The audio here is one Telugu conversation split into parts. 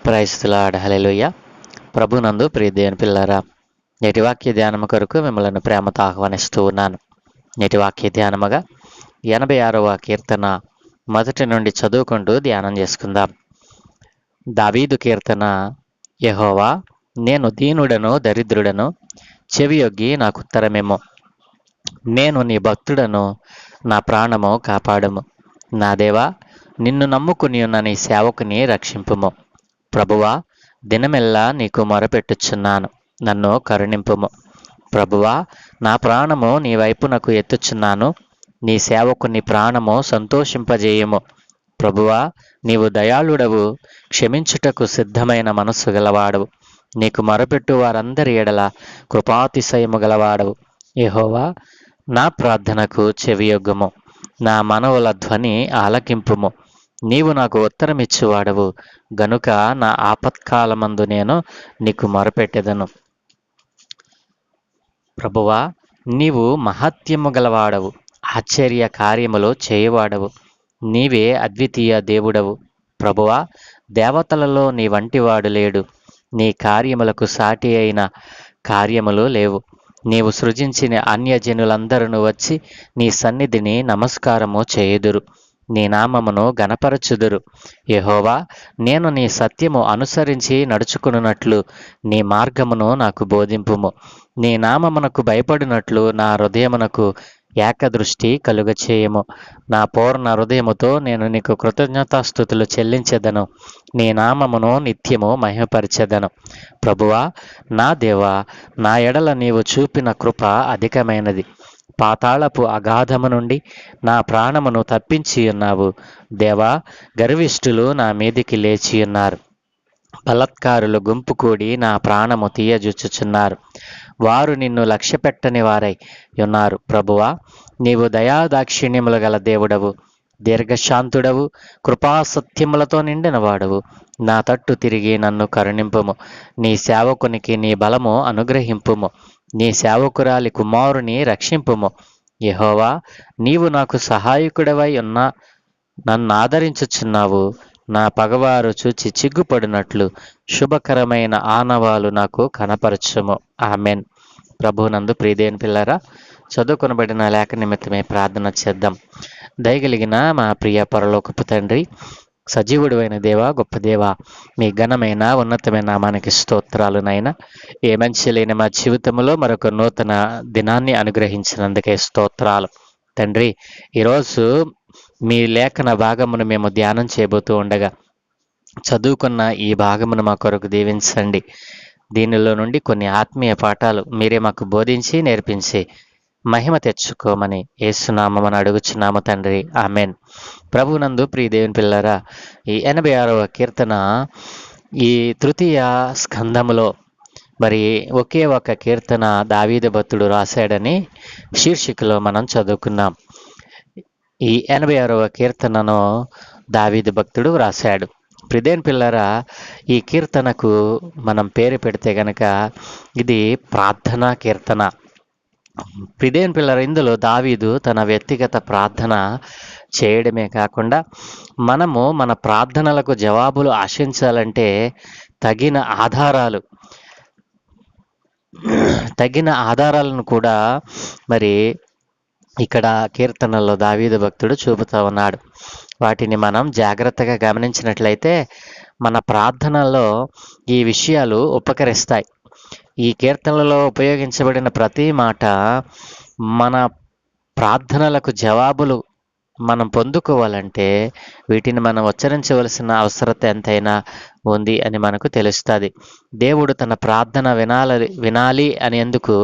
Praise the lord. హల్లెలూయా. ప్రభునందు ప్రియ దేవుని పిల్లారా, నేటి వాక్య ధ్యానము కొరకు మిమ్మల్ని ప్రేమతో ఆహ్వానిస్తూ ఉన్నాను. నేటి వాక్య ధ్యానముగా 86వ కీర్తన మొదటి నుండి చదువుకుంటూ ధ్యానం చేసుకుందాం. దావీదు కీర్తన. యెహోవా, నేను దీనుడను దరిద్రుడను, చెవియొగ్గి నాకు ఉత్తరమేమో. నేను నీ భక్తుడను, నా ప్రాణము కాపాడము. నా దేవా, నిన్ను నమ్ముకుని ఉన్న నీ సేవకుని రక్షింపుము. ప్రభువా, దినమెల్లా నీకు మొరపెట్టుచున్నాను, నన్ను కరుణింపుము. ప్రభువా, నా ప్రాణము నీ వైపునకు ఎత్తుచున్నాను, నీ సేవకుని ప్రాణము సంతోషింపజేయము. ప్రభువా, నీవు దయాళుడవు, క్షమించుటకు సిద్ధమైన మనస్సు గలవాడవు. నీకు మొరపెట్టు వారందరి ఎడల కృపాతిశయము గలవాడవు. యెహోవా, నా ప్రార్థనకు చెవియొగ్గుము, నా మనవుల ధ్వని ఆలకింపుము. నీవు నాకు ఉత్తరమిచ్చువాడవు గనుక నా ఆపత్కాలమందు నేను నీకు మొరపెట్టెదను. ప్రభువా, నీవు మహత్యము గలవాడవు, ఆశ్చర్య కార్యములు చేయువాడవు. నీవే అద్వితీయ దేవుడవు. ప్రభువా, దేవతలలో నీ వంటివాడు లేడు. నీ కార్యములకు సాటి అయిన కార్యములు లేవు. నీవు సృజించిన అన్యజనులందరూ వచ్చి నీ సన్నిధిని నమస్కారము చేయుదురు, నీ నామమును గణపరచుదురు. యెహోవా, నేను నీ సత్యము అనుసరించి నడుచుకున్నట్లు నీ మార్గమును నాకు బోధింపుము. నీ నామమునకు భయపడినట్లు నా హృదయమునకు ఏకదృష్టి కలుగచేయము. నా పూర్ణ హృదయముతో నేను నీకు కృతజ్ఞతాస్తుతులు చెల్లించెదను, నీ నామమును నిత్యము మహిమపరిచెదను. ప్రభువా, నా దేవా, నా ఎడల నీవు చూపిన కృప అధికమైనది. పాతాళపు అగాధము నుండి నా ప్రాణమును తప్పించి ఉన్నావు. దేవా, గర్విష్ఠులు నా మీదికి లేచి ఉన్నారు. బలత్కారులు గుంపు కూడి నా ప్రాణము తీయజుచ్చుచున్నారు. వారు నిన్ను లక్ష్యపెట్టని వారై ఉన్నారు. ప్రభువా, నీవు దయాదాక్షిణ్యములు గల దేవుడవు, దీర్ఘశాంతుడవు, కృపాసత్యములతో నిండిన వాడవు. నా తట్టు తిరిగి నన్ను కరుణింపుము. నీ సేవకునికి నీ బలము అనుగ్రహింపుము. నీ సేవకురాలి కుమారుని రక్షింపుము. యెహోవా, నీవు నాకు సహాయకుడవై ఉన్నా నన్ను ఆదరించుచున్నావు. నా పగవారు చూచి చిగ్గుపడినట్లు శుభకరమైన ఆనవాలు నాకు కనపరచుము. ఆమెన్. ప్రభునందు ప్రియదేని పిల్లరా, చదువుకొనబడిన లేఖ నిమిత్తమే ప్రార్థన చేద్దాం. దయగలిగిన మా ప్రియ పరలోకపు తండ్రి, సజీవుడు అయిన దేవా, గొప్ప దేవా, మీ ఘనమైన ఉన్నతమైన నామానికి స్తోత్రాలు నాయన. ఏ మంచి లేని మా జీవితంలో మరొక నూతన దినాన్ని అనుగ్రహించినందుకే స్తోత్రాలు తండ్రి. ఈరోజు మీ లేఖన భాగమును మేము ధ్యానం చేయబోతూ ఉండగా చదువుకున్న ఈ భాగమును మా కొరకు దీవించండి. దీనిలో నుండి కొన్ని ఆత్మీయ పాఠాలు మీరే మాకు బోధించి నేర్పించి మహిమ తెచ్చుకోమని యేసునామమున అడుగుచున్నాము తండ్రి. ఆమెన్. ప్రభునందు ప్రియ దేవుని పిల్లరా, ఈ 86వ కీర్తన ఈ తృతీయ స్కంధములో మరి ఒకే ఒక కీర్తన దావీదు భక్తుడు రాశాడని శీర్షికలో మనం చదువుకున్నాం. ఈ 86వ కీర్తనను దావీదు భక్తుడు రాశాడు. ప్రియదేని పిల్లరా, ఈ కీర్తనకు మనం పేరు పెడితే గనక ఇది ప్రార్థనా కీర్తన. ప్రియదేని పిల్లర, ఇందులో దావీదు తన వ్యక్తిగత ప్రార్థన చేయడమే కాకుండా మనము మన ప్రార్థనలకు జవాబులు ఆశించాలంటే తగిన ఆధారాలను కూడా మరి ఇక్కడ కీర్తనలో దావీదు భక్తుడు చూపుతూ ఉన్నాడు. వాటిని మనం జాగ్రత్తగా గమనించినట్లయితే మన ప్రార్థనలో ఈ విషయాలు ఉపకరిస్తాయి. ఈ కీర్తనలలో ఉపయోగించబడిన ప్రతి మాట మన ప్రార్థనలకు జవాబులు మనం పొందుకోవాలంటే వీటిని మనం ఉచ్చరించవలసిన అవసరత ఎంతైనా ఉంది అని మనకు తెలుస్తుంది. దేవుడు తన ప్రార్థన వినాలి అనేందుకు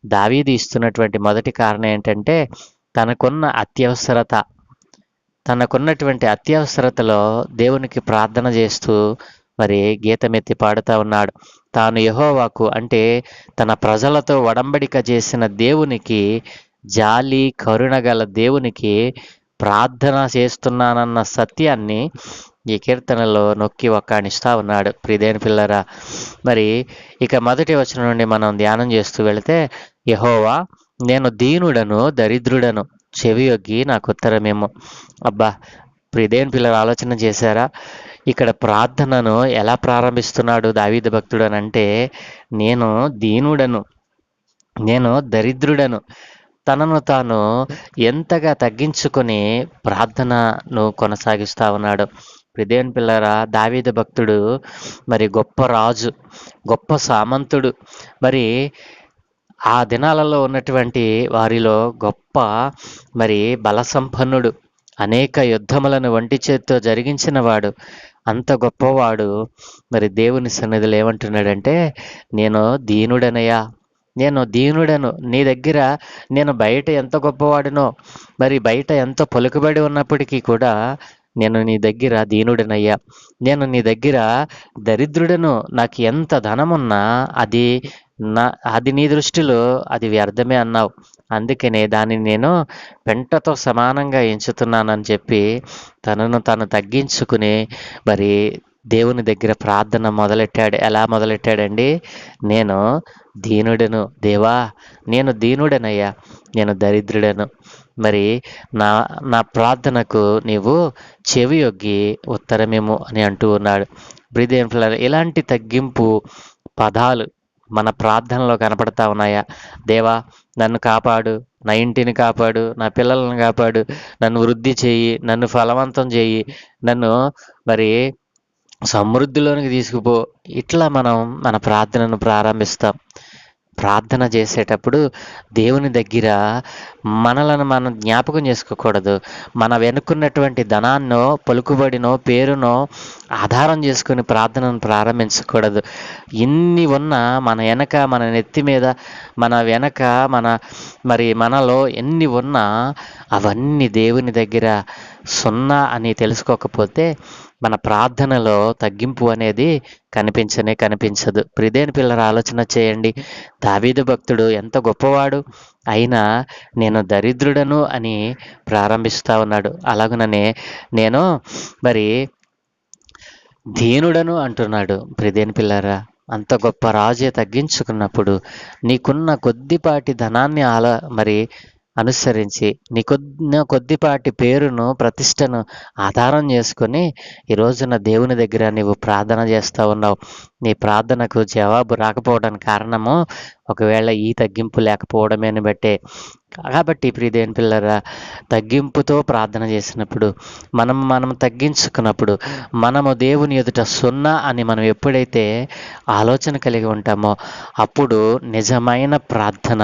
దావీదు ఇస్తున్నటువంటి మొదటి కారణం ఏంటంటే తనకున్నటువంటి అత్యవసరతలో దేవునికి ప్రార్థన చేస్తూ మరి గీతమెత్తి పాడుతూ ఉన్నాడు. తాను యెహోవాకు అంటే తన ప్రజలతో ఒడంబడిక చేసిన దేవునికి, జాలి కరుణ గల దేవునికి ప్రార్థన చేస్తున్నానన్న సత్యాన్ని ఈ కీర్తనలో నొక్కి ఒక్కాణిస్తూ ఉన్నాడు. ప్రియదేని పిల్లరా, మరి ఇక మొదటి వచనం నుండి మనం ధ్యానం చేస్తూ వెళితే, యెహోవా, నేను దీనుడను దరిద్రుడను, చెవియొగ్గి నాకు ఉత్తరమేమో. అబ్బా, ప్రియదేని పిల్లలు ఆలోచన చేశారా? ఇక్కడ ప్రార్థనను ఎలా ప్రారంభిస్తున్నాడు దావీదు భక్తుడు అని అంటే, నేను దీనుడను, నేను దరిద్రుడను, తనను తాను ఎంతగా తగ్గించుకొని ప్రార్థనను కొనసాగిస్తా ఉన్నాడు. దేవుని పిల్లరా, దావీదు భక్తుడు మరి గొప్ప రాజు, గొప్ప సామంతుడు, మరి ఆ దినాలలో ఉన్నటువంటి వారిలో గొప్ప మరి బలసంపన్నుడు, అనేక యుద్ధములను ఒంటి చేత్తో జరిగించిన వాడు, అంత గొప్పవాడు మరి దేవుని సన్నిధిలో ఏమంటున్నాడంటే, నేను దీనుడనయ్యా, నేను దీనుడను, నీ దగ్గర నేను బయట ఎంత గొప్పవాడినో, మరి బయట ఎంత పలుకుబడి ఉన్నప్పటికీ కూడా నేను నీ దగ్గర దీనుడనయ్యా, నేను నీ దగ్గర దరిద్రుడను, నాకు ఎంత ధనమున్నా అది అది నీ దృష్టిలో అది వ్యర్థమే అన్నావు, అందుకనే దానిని నేను పెంటతో సమానంగా ఎంచుతున్నానని చెప్పి తనను తాను తగ్గించుకుని మరి దేవుని దగ్గర ప్రార్థన మొదలెట్టాడు. ఎలా మొదలెట్టాడండి? నేను దీనుడను దేవా, నేను దీనుడనయ్యా, నేను దరిద్రుడను, మరి నా నా ప్రార్థనకు నీవు చెవియొగ్గి ఉత్తరమేమో అని అంటూ ఉన్నాడు. బ్రీదేన్ పిల్లలు, ఇలాంటి తగ్గింపు పదాలు మన ప్రార్థనలో కనపడతా ఉన్నాయా? దేవా, నన్ను కాపాడు, నా ఇంటిని కాపాడు, నా పిల్లలను కాపాడు, నన్ను వృద్ధి చేయి, నన్ను ఫలవంతం చేయి, నన్ను మరి సమృద్ధిలోనికి తీసుకుపో. ఇట్లా మనం మన ప్రార్థనను ప్రారంభిస్తాం. ప్రార్థన చేసేటప్పుడు దేవుని దగ్గర మనలను మనం జ్ఞాపకం చేసుకోకూడదు. మన వెనుకున్నటువంటి ధనాన్నో, పలుకుబడినో, పేరునో ఆధారం చేసుకుని ప్రార్థనను ప్రారంభించకూడదు. ఇన్ని ఉన్నా మన వెనక, మన నెత్తి మీద, మన వెనక, మనలో ఎన్ని ఉన్నా అవన్నీ దేవుని దగ్గర సున్నా అని తెలుసుకోకపోతే మన ప్రార్థనలో తగ్గింపు అనేది కనిపించదు. ప్రియదేని పిల్లల, ఆలోచన చేయండి. దావీదు భక్తుడు ఎంత గొప్పవాడు, అయినా నేను దరిద్రుడను అని ప్రారంభిస్తా ఉన్నాడు. అలాగుననే నేను మరి దీనుడను అంటున్నాడు. ప్రియదేని పిల్లరా, అంత గొప్ప రాజే తగ్గించుకున్నప్పుడు నీకున్న కొద్దిపాటి ధనాన్ని మరి అనుసరించి నీ కొద్దిపాటి పేరును, ప్రతిష్టను ఆధారం చేసుకొని ఈ రోజున దేవుని దగ్గర నీవు ప్రార్థన చేస్తూ ఉన్నావు. నీ ప్రార్థనకు జవాబు రాకపోవడానికి కారణము ఒకవేళ ఈ తగ్గింపు లేకపోవడమేని బట్టే. కాబట్టి ప్రియదేని పిల్లరా, తగ్గింపుతో ప్రార్థన చేసినప్పుడు, మనం తగ్గించుకున్నప్పుడు, మనము దేవుని ఎదుట సున్నా అని మనం ఎప్పుడైతే ఆలోచన కలిగి ఉంటామో అప్పుడు నిజమైన ప్రార్థన,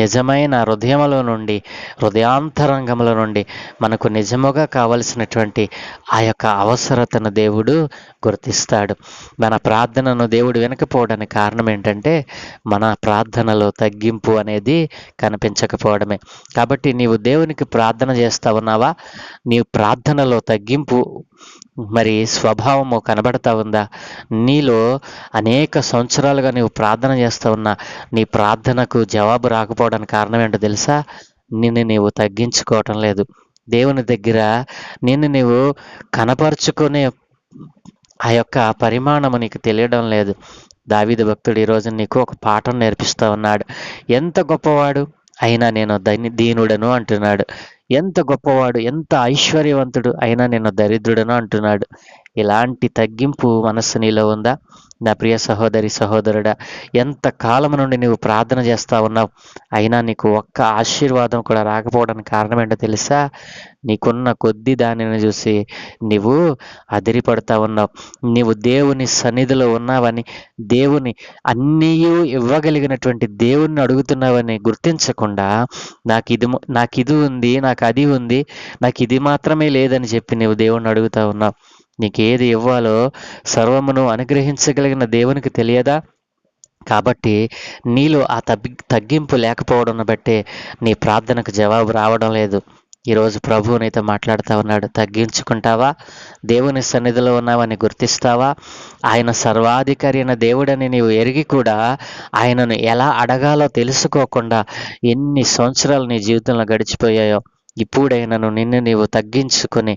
నిజమైన హృదయములో నుండి, హృదయాంతరంగంలో నుండి మనకు నిజముగా కావలసినటువంటి ఆ యొక్క అవసరతను దేవుడు గుర్తిస్తాడు. మన ప్రార్థనను దేవుడు వినకపోవడానికి కారణం ఏంటంటే మన ప్రార్థనలో తగ్గింపు అనేది కనిపించకపోవడమే. కాబట్టి నీవు దేవునికి ప్రార్థన చేస్తా ఉన్నావా? నీ ప్రార్థనలో తగ్గింపు మరి స్వభావము కనబడతా ఉందా? నీలో అనేక సంవత్సరాలుగా నీవు ప్రార్థన చేస్తూ ఉన్నా నీ ప్రార్థనకు జవాబు రాకపోవడానికి కారణం ఏంటో తెలుసా? నిన్ను నీవు తగ్గించుకోవటం లేదు. దేవుని దగ్గర నిన్ను నీవు కనపరుచుకునే ఆ యొక్క పరిమాణము నీకు తెలియడం లేదు. దావీదు భక్తుడు ఈరోజు నీకు ఒక పాఠం నేర్పిస్తూ ఉన్నాడు. ఎంత గొప్పవాడు అయినా నేను దీనుడను అంటున్నాడు. ఎంత గొప్పవాడు, ఎంత ఐశ్వర్యవంతుడు అయినా నేను దరిద్రుడను అంటున్నాడు. ఇలాంటి తగ్గింపు మనస్సు నీలో ఉందా? నా ప్రియ సహోదరి, సహోదరుడా, ఎంత కాలం నుండి నువ్వు ప్రార్థన చేస్తా ఉన్నావు, అయినా నీకు ఒక్క ఆశీర్వాదం కూడా రాకపోవడానికి కారణం ఏంటో తెలుసా? నీకున్న కొద్ది దానిని చూసి నీవు అదిరిపడతా ఉన్నావు. నీవు దేవుని సన్నిధిలో ఉన్నావని, దేవుని అన్నీ ఇవ్వగలిగినటువంటి దేవుణ్ణి అడుగుతున్నావని గుర్తించకుండా నాకు ఇది ఉంది, నాకు అది ఉంది, నాకు ఇది మాత్రమే లేదని చెప్పి నీవు దేవుణ్ణి అడుగుతా ఉన్నావు. నీకేది ఇవ్వాలో సర్వమును అనుగ్రహించగలిగిన దేవునికి తెలియదా? కాబట్టి నీలో ఆ తగ్గింపు లేకపోవడం బట్టే నీ ప్రార్థనకు జవాబు రావడం లేదు. ఈరోజు ప్రభువు నీతో మాట్లాడుతూ ఉన్నాడు. తగ్గించుకుంటావా? దేవుని సన్నిధిలో ఉన్నావని గుర్తిస్తావా? ఆయన సర్వాధికారి అయిన దేవుడని నీవు ఎరిగి కూడా ఆయనను ఎలా అడగాలో తెలుసుకోకుండా ఎన్ని సంవత్సరాలు నీ జీవితంలో గడిచిపోయాయో. ఇప్పుడైనను నిన్ను నీవు తగ్గించుకొని,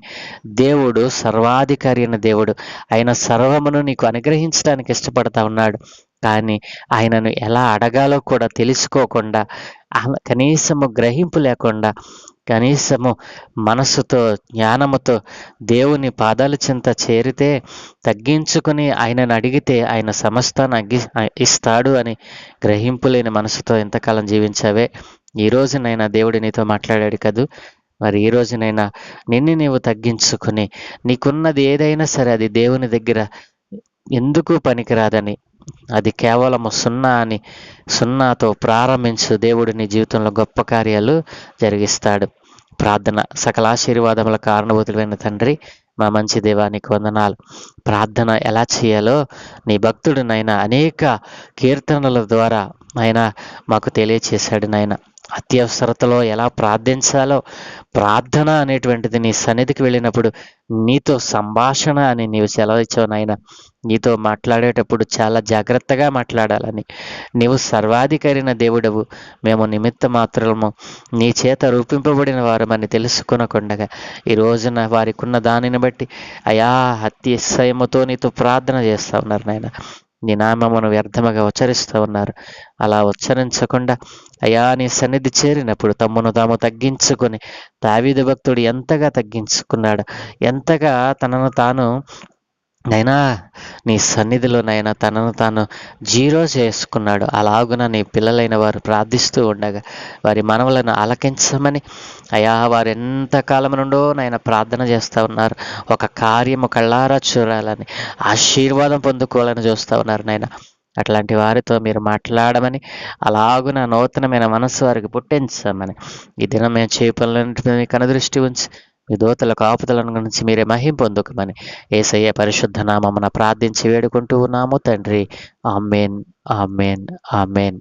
దేవుడు సర్వాధికారి అయిన దేవుడు, ఆయన సర్వమును నీకు అనుగ్రహించడానికి ఇష్టపడతా ఉన్నాడు. కానీ ఆయనను ఎలా అడగాలో కూడా తెలుసుకోకుండా, కనీసము గ్రహింపు లేకుండా, కనీసము మనస్సుతో, జ్ఞానముతో దేవుని పాదాల చెంత చేరితే, తగ్గించుకుని ఆయనను అడిగితే ఆయన సమస్తాన్ని ఇస్తాడు అని గ్రహింపు లేని మనసుతో ఎంతకాలం జీవించావే. ఈ రోజునైనా దేవుడు నీతో మాట్లాడాడు కదూ. మరి ఈ రోజునైనా నిన్ను నీవు తగ్గించుకుని, నీకున్నది ఏదైనా సరే అది దేవుని దగ్గర ఎందుకు పనికిరాదని, అది కేవలము సున్నా అని, సున్నాతో ప్రారంభించు. దేవుడు నీ జీవితంలో గొప్ప కార్యాలు జరిగిస్తాడు. ప్రార్థన. సకల ఆశీర్వాదముల కారణభూతులైన తండ్రి, మా మంచి దేవానికి వందనాలు. ప్రార్థన ఎలా చేయాలో నీ భక్తుడు నాయన అనేక కీర్తనల ద్వారా ఆయన మాకు తెలియచేశాడు నాయన. అత్యవసరతలో ఎలా ప్రార్థించాలో, ప్రార్థన అనేటువంటిది నీ సన్నిధికి వెళ్ళినప్పుడు నీతో సంభాషణ అని నీవు సెలవిచ్చావు నాయన. నీతో మాట్లాడేటప్పుడు చాలా జాగ్రత్తగా మాట్లాడాలని. నీవు సర్వాధికారైన దేవుడవు, మేము నిమిత్త మాత్రము నీ చేత రూపింపబడిన వారమని తెలుసుకొనకుండగా ఈ రోజున వారికి ఉన్న దానిని బట్టి అయా అతిశయముతో నీతో ప్రార్థన చేస్తూ ఉన్నారు నాయన. నీ నామమును వ్యర్థముగా ఉచ్చరిస్తూ ఉన్నారు. అలా ఉచ్చరించకుండా అయా నీ సన్నిధి చేరినప్పుడు తమ్మును తాము తగ్గించుకొని, దావీదు భక్తుడు ఎంతగా తగ్గించుకున్నాడు, ఎంతగా తనను తాను నైనా నీ సన్నిధిలో నైనా తనను తాను జీరో చేసుకున్నాడు. అలాగున నీ పిల్లలైన వారు ప్రార్థిస్తూ ఉండగా వారి మనవులను ఆలకించమని అయా వారు ఎంతకాలం నుండో నాయన ప్రార్థన చేస్తూ ఉన్నారు. ఒక కార్యము కళ్ళారా చూడాలని, ఆశీర్వాదం పొందుకోవాలని చూస్తూ ఉన్నారు నాయన. అట్లాంటి వారితో మీరు మాట్లాడమని, అలాగున నూతనమైన మనస్సు వారికి పుట్టించమని, ఈ దినం మేము చేయ పనులన్నింటినీ మీకు అనుదృష్టి ఉంచి మీ దూతల కాపుదలను గురించి మీరే మహిం పొందుకమని యేసయ్య పరిశుద్ధ నామమున ప్రార్థించి వేడుకుంటూ ఉన్నాము తండ్రి. ఆమేన్, ఆమేన్, ఆమేన్.